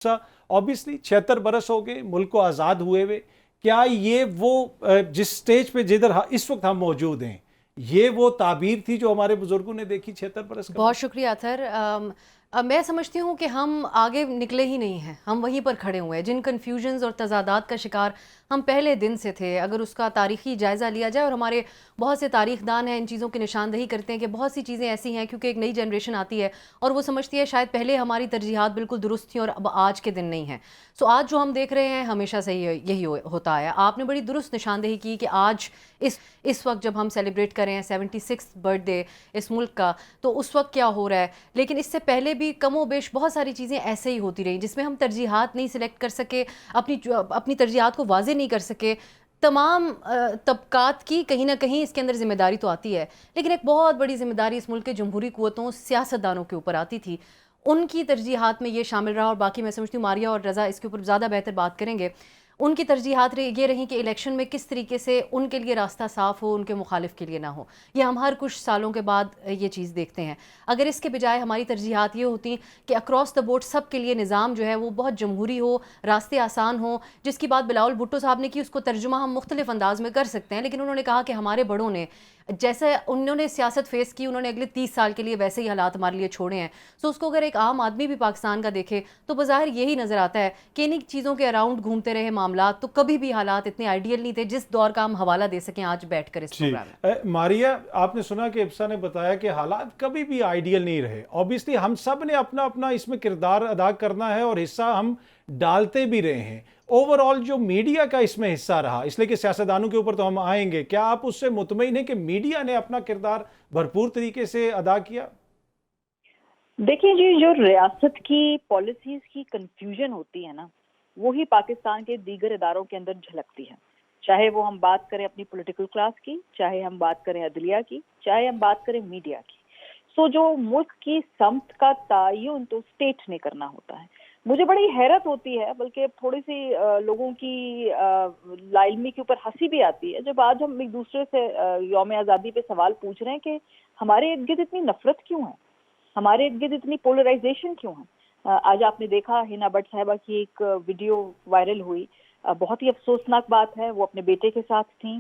Obviously 76 बरस हो गए मुल्क को आज़ाद हुए हुए। क्या ये वो जिस स्टेज पे जिधर इस वक्त हम मौजूद हैं, ये वो ताबीर थी जो हमारे बुजुर्गों ने देखी 76 बरस के बहुत बाद? शुक्रिया अतहर। मैं समझती हूँ कि हम आगे निकले ही नहीं हैं, हम वहीं पर खड़े हुए हैं। जिन कन्फ्यूजन्स और तजादात का शिकार हम पहले दिन से थे, अगर उसका तारीख़ी जायज़ा लिया जाए, और हमारे बहुत से तारीख़दान हैं इन चीज़ों की निशानदही करते हैं कि बहुत सी चीज़ें ऐसी हैं, क्योंकि एक नई जनरेशन आती है और वो समझती है शायद पहले हमारी तरजीहात बिल्कुल दुरुस्त थी और अब आज के दिन नहीं हैं। सो आज जो हम देख रहे हैं हमेशा से यही होता है। आपने बड़ी दुरुस्त निशानदही की कि आज इस वक्त जब हम सेलिब्रेट कर रहे हैं 76 बर्थडे इस मुल्क का, तो उस वक्त क्या हो रहा है। लेकिन इससे पहले भी कमो बेश बहुत सारी चीज़ें ऐसे ही होती रही जिसमें हम तरजीहात नहीं सिलेक्ट कर सके, अपनी तरजीहात को वाज़े नहीं कर सके। तमाम तबकात की कहीं ना कहीं इसके अंदर ज़िम्मेदारी तो आती है, लेकिन एक बहुत बड़ी ज़िम्मेदारी इस मुल्क के जमहूरी क़ुव्वतों सियासतदानों के ऊपर आती थी। उनकी तरजीहात में ये शामिल रहा, और बाकी मैं समझती हूँ मारिया और रज़ा इसके ऊपर ज़्यादा बेहतर बात करेंगे। उनकी तरजीहात ये रही कि इलेक्शन में किस तरीके से उनके लिए रास्ता साफ़ हो, उनके मुखालिफ के लिए ना हो। ये हम हर कुछ सालों के बाद ये चीज़ देखते हैं। अगर इसके बजाय हमारी तरजीहात ये होती कि अक्रॉस द बोर्ड सब के लिए निज़ाम जो है वो बहुत जमहूरी हो, रास्ते आसान हो, जिसकी बात बिलावल भुट्टो साहब ने की, उसको तर्जुमा हम मुख्तलिफ अंदाज में कर सकते हैं, लेकिन उन्होंने कहा कि हमारे बड़ों ने जैसे उन्होंने सियासत फेस की, उन्होंने अगले 30 साल के लिए वैसे ही हालात हमारे लिए छोड़े हैं। सो उसको अगर एक आम आदमी भी पाकिस्तान का देखे तो बज़ाहिर यही नज़र आता है कि इन्हीं चीज़ों के अराउंड घूमते रहे मामला, तो कभी भी हालात इतने आइडियल नहीं थे जिस दौर का हम हवाला दे सकें आज बैठकर इस प्रोग्राम में। मारिया, आपने सुना कि इब्सा ने बताया कि हालात कभी भी आइडियल नहीं रहे। ऑब्वियसली हम सब ने अपना अपना इसमें किरदार अदा करना है और हिस्सा हम डालते भी रहे हैं। ओवरऑल जो मीडिया का इसमें हिस्सा रहा, इसलिए कि सियासतदानों के ऊपर तो हम आएंगे, क्या आप उससे मुतमईन हैं कि मीडिया ने अपना किरदार भरपूर तरीके से अदा किया? देखिए जी, जो रियासत की पॉलिसीज की कंफ्यूजन होती है ना, वही पाकिस्तान के दीगर इदारों के अंदर झलकती है। चाहे वो हम बात करें अपनी पॉलिटिकल क्लास की, चाहे हम बात करें अदलिया की, चाहे हम बात करें मीडिया की। सो जो मुल्क की समत का तयन तो स्टेट ने करना होता है। मुझे बड़ी हैरत होती है, बल्कि थोड़ी सी लोगों की लाइलमी के ऊपर हंसी भी आती है, जब आज हम एक दूसरे से यौम आज़ादी पे सवाल पूछ रहे हैं कि हमारे इर्द गिर्द इतनी नफरत क्यों है, हमारे इर्द गिर्द इतनी पोलराइजेशन क्यों है। आज आपने देखा हिना भट्ट साहिबा की एक वीडियो वायरल हुई, बहुत ही अफसोसनाक बात है। वो अपने बेटे के साथ थी,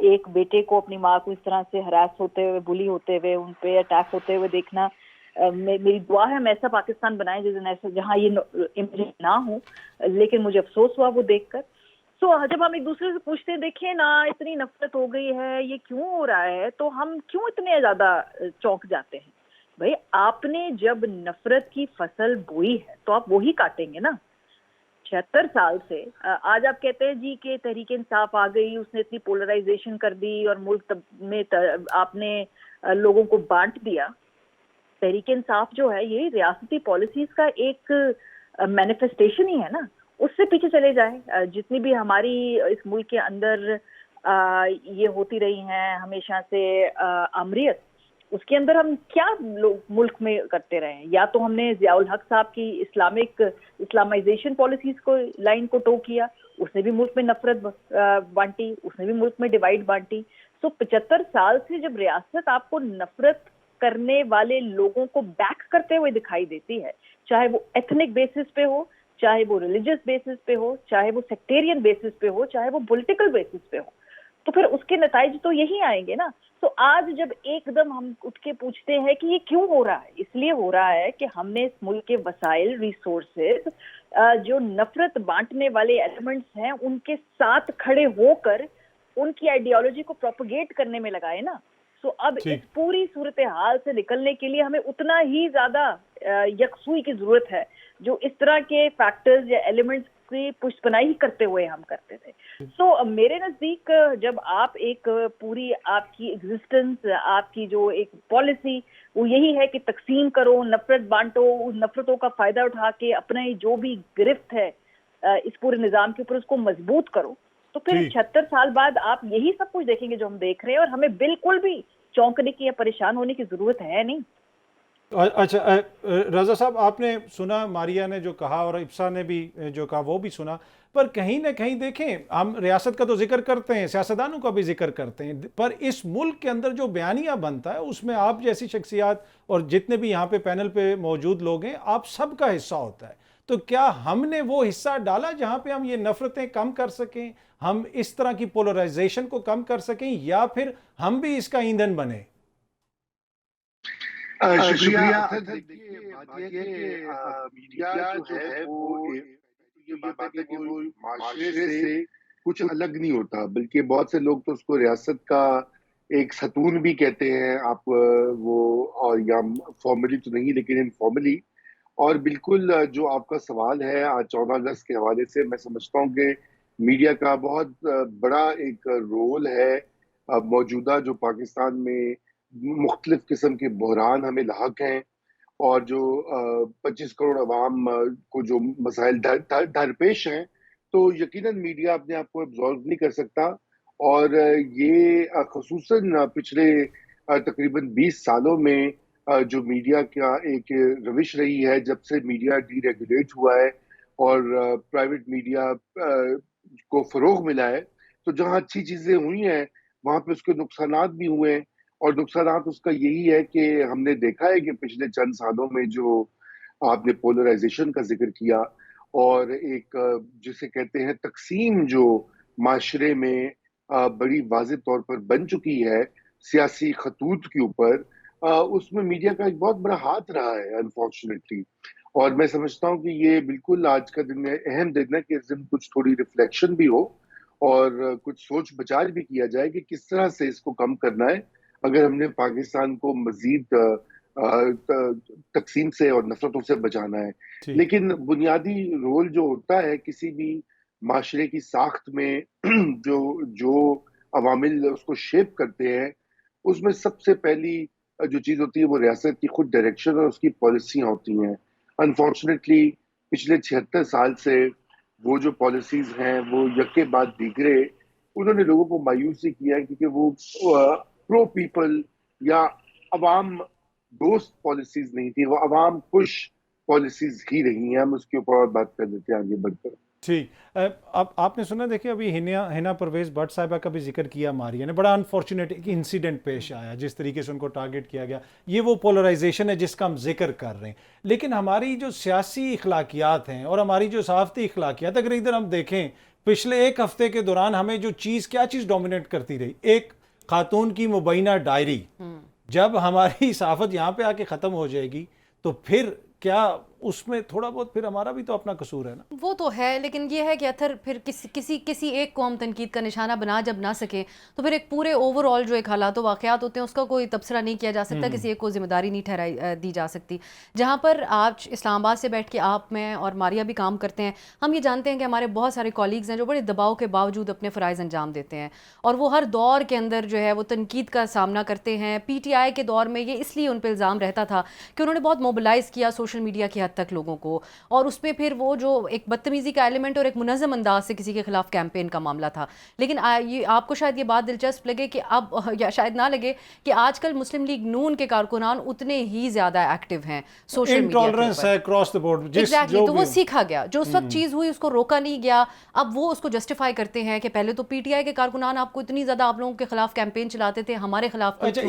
एक बेटे को, अपनी माँ को इस तरह से हरास होते हुए, बुली होते हुए, उन पे अटैक होते हुए देखना, मेरी दुआ है हम ऐसा पाकिस्तान बनाएं जिस दिन ऐसा, जहाँ ये इमेज ना हो। लेकिन मुझे अफसोस हुआ वो देखकर। सो जब हम एक दूसरे से पूछते हैं, देखिए ना इतनी नफरत हो गई है, ये क्यों हो रहा है, तो हम क्यों इतने ज्यादा चौंक जाते हैं। भाई, आपने जब नफरत की फसल बोई है तो आप वही काटेंगे ना। 76 साल से आज आप कहते हैं जी कि तहरीक इंसाफ आ गई, उसने इतनी पोलराइजेशन कर दी और मुल्क में आपने लोगों को बांट दिया। तहरीक इंसाफ जो है ये रियासती पॉलिसीज का एक मैनिफेस्टेशन ही है ना। उससे पीछे चले जाए, जितनी भी हमारी इस मुल्क के अंदर ये होती रही हैं हमेशा से आमरीत, उसके अंदर हम क्या मुल्क में करते रहे हैं। या तो हमने ज़ियाउल हक साहब की इस्लामाइजेशन पॉलिसीज को लाइन को टो किया, उसने भी मुल्क में नफरत बांटी, उसने भी मुल्क में डिवाइड बांटी। सो 75 साल से जब रियासत आपको नफरत करने वाले लोगों को बैक करते हुए दिखाई देती है, चाहे वो एथनिक बेसिस पे हो, चाहे वो रिलीजियस बेसिस पे हो, चाहे वो सेक्टेरियन बेसिस पे हो, चाहे वो पॉलिटिकल बेसिस पे हो, तो फिर उसके नताइज तो यही आएंगे ना। तो आज जब एकदम हम उठ के पूछते हैं कि ये क्यों हो रहा है, इसलिए हो रहा है कि हमने इस मुल्क के वसाइल, रिसोर्सेज, जो नफरत बांटने वाले एलिमेंट्स हैं उनके साथ खड़े होकर उनकी आइडियोलॉजी को प्रोपगेट करने में लगाए ना। सो अब इस पूरी सूरत हाल से निकलने के लिए हमें उतना ही ज्यादा यकसुई की जरूरत है जो इस तरह के फैक्टर्स या एलिमेंट्स की पुष्पनाई करते हुए हम करते थे। सो मेरे नजदीक जब आप एक पूरी आपकी एग्जिस्टेंस, आपकी जो एक पॉलिसी वो यही है कि तकसीम करो, नफरत बांटो, उस नफरतों का फायदा उठा के अपना जो भी गिरफ्त है इस पूरे निजाम के ऊपर उसको मजबूत करो, तो फिर 76 साल बाद आप यही सब कुछ देखेंगे जो हम देख रहे हैं। और हमें बिल्कुल भी चौंकने की या परेशान होने की जरूरत है नहीं। अच्छा, रजा साहब, आपने सुना मारिया ने जो कहा और इब्सा ने भी जो कहा वो भी सुना, पर कहीं ना कहीं देखें, हम रियासत का तो जिक्र करते हैं, सियासतदानों का भी जिक्र करते हैं, पर इस मुल्क के अंदर जो बयानिया बनता है उसमें आप जैसी शख्सियात और जितने भी यहाँ पे पैनल पे मौजूद लोग हैं, आप सबका हिस्सा होता है। تو کیا ہم نے وہ حصہ ڈالا جہاں پہ ہم یہ نفرتیں کم کر سکیں، ہم اس طرح کی پولرائزیشن کو کم کر سکیں، یا پھر ہم بھی اس کا ایندھن بنے؟ شکریہ دیکھیے بات یہ ہے کہ میڈیا جو ہے وہ یہ بات ہے کہ وہ معاشرے سے کچھ الگ نہیں ہوتا، بلکہ بہت سے لوگ تو اس کو ریاست کا ایک ستون بھی کہتے ہیں آپ وہ، اور یا فارملی تو نہیں لیکن انفارملی. اور بالکل جو آپ کا سوال ہے آج 14 اگست کے حوالے سے، میں سمجھتا ہوں کہ میڈیا کا بہت بڑا ایک رول ہے موجودہ جو پاکستان میں مختلف قسم کے بحران ہمیں لاحق ہیں، اور جو 25 کروڑ عوام کو جو مسائل درپیش ہیں، تو یقیناً میڈیا اپنے آپ کو ایبزارو نہیں کر سکتا. اور یہ خصوصاً پچھلے تقریباً 20 سالوں میں جو میڈیا کا ایک روش رہی ہے، جب سے میڈیا ڈی ریگولیٹ ہوا ہے اور پرائیویٹ میڈیا کو فروغ ملا ہے، تو جہاں اچھی چیزیں ہوئی ہیں وہاں پہ اس کے نقصانات بھی ہوئے ہیں. اور نقصانات اس کا یہی ہے کہ ہم نے دیکھا ہے کہ پچھلے چند سالوں میں جو آپ نے پولرائزیشن کا ذکر کیا، اور ایک جسے کہتے ہیں تقسیم جو معاشرے میں بڑی واضح طور پر بن چکی ہے سیاسی خطوط کے اوپر، اس میں میڈیا کا ایک بہت بڑا ہاتھ رہا ہے انفارچونیٹلی. اور میں سمجھتا ہوں کہ یہ بالکل آج کا دن اہم دن ہے کہ اس دن کچھ تھوڑی ریفلیکشن بھی ہو اور کچھ سوچ بچار بھی کیا جائے کہ کس طرح سے اس کو کم کرنا ہے اگر ہم نے پاکستان کو مزید تقسیم سے اور نفرتوں سے بچانا ہے. ٹھیک. لیکن بنیادی رول جو ہوتا ہے کسی بھی معاشرے کی ساخت میں جو عوامل اس کو شیپ کرتے ہیں، اس میں سب سے پہلی جو چیز ہوتی ہے وہ ریاست کی خود ڈائریکشن اور اس کی پالیسیاں ہوتی ہیں. انفارچونیٹلی پچھلے 76 سال سے وہ جو پالیسیز ہیں وہ یکے بعد دیگرے انہوں نے لوگوں کو مایوس ہی کیا ہے، کیونکہ وہ پرو پیپل یا عوام دوست پالیسیز نہیں تھی، وہ عوام خوش پالیسیز ہی رہی ہیں. ہم اس کے اوپر اور بات کر لیتے ہیں آگے بڑھ کر. ٹھیک. اب آپ نے سنا، دیکھیں ابھی ہنا پرویز بٹ صاحبہ کا بھی ذکر کیا ماریہ نے، بڑا انفارچونیٹ انسیڈنٹ پیش آیا جس طریقے سے ان کو ٹارگٹ کیا گیا. یہ وہ پولرائزیشن ہے جس کا ہم ذکر کر رہے ہیں. لیکن ہماری جو سیاسی اخلاقیات ہیں اور ہماری جو صحافتی اخلاقیات، اگر ادھر ہم دیکھیں پچھلے ایک ہفتے کے دوران ہمیں جو کیا چیز ڈومینیٹ کرتی رہی، ایک خاتون کی مبینہ ڈائری. جب ہماری صحافت یہاں پہ آ کے ختم ہو جائے گی تو پھر کیا اس میں تھوڑا بہت پھر ہمارا بھی تو اپنا قصور ہے نا؟ وہ تو ہے، لیکن یہ ہے کہ اتھر پھر کسی ایک کو ہم تنقید کا نشانہ بنا جب نہ سکیں تو پھر ایک پورے اوور آل جو ایک حالات و واقعات ہوتے ہیں اس کا کوئی تبصرہ نہیں کیا جا سکتا، کسی ایک کو ذمہ داری نہیں ٹھہرائی دی جا سکتی. جہاں پر آج اسلام آباد سے بیٹھ کے آپ، میں اور ماریہ بھی کام کرتے ہیں، ہم یہ جانتے ہیں کہ ہمارے بہت سارے کالیگز ہیں جو بڑے دباؤ کے باوجود اپنے فرائض انجام دیتے ہیں، اور وہ ہر دور کے اندر جو ہے وہ تنقید کا سامنا کرتے ہیں. پی ٹی آئی کے دور میں یہ اس لیے ان پہ الزام رہتا تھا کہ انہوں نے بہت موبلائز کیا سوشل میڈیا کی حد تک لوگوں کو، اور اس میں پھر وہ جو ایک بدتمیزی کا ایلیمنٹ اور ایک منظم انداز سے کسی کے خلاف کیمپین کا معاملہ تھا. لیکن آپ کو شاید یہ بات دلچسپ لگے کہ اب، یا شاید نہ لگے، کہ آج کل مسلم لیگ نون کے کارکنان اتنے ہی زیادہ ایکٹیو ہیں سوشل میڈیا کے انٹالرنس ہے اکراس دی بورڈ. ایگزیکٹلی. تو وہ سیکھا گیا، جو اس وقت چیز ہوئی اس کو روکا نہیں گیا. اب وہ اس کو جسٹیفائی کرتے ہیں کہ پہلے تو پی ٹی آئی کے کارکنان آپ کو اتنی زیادہ آپ لوگوں کے خلاف کیمپین چلاتے تھے، ہمارے خلاف. اچھا، اس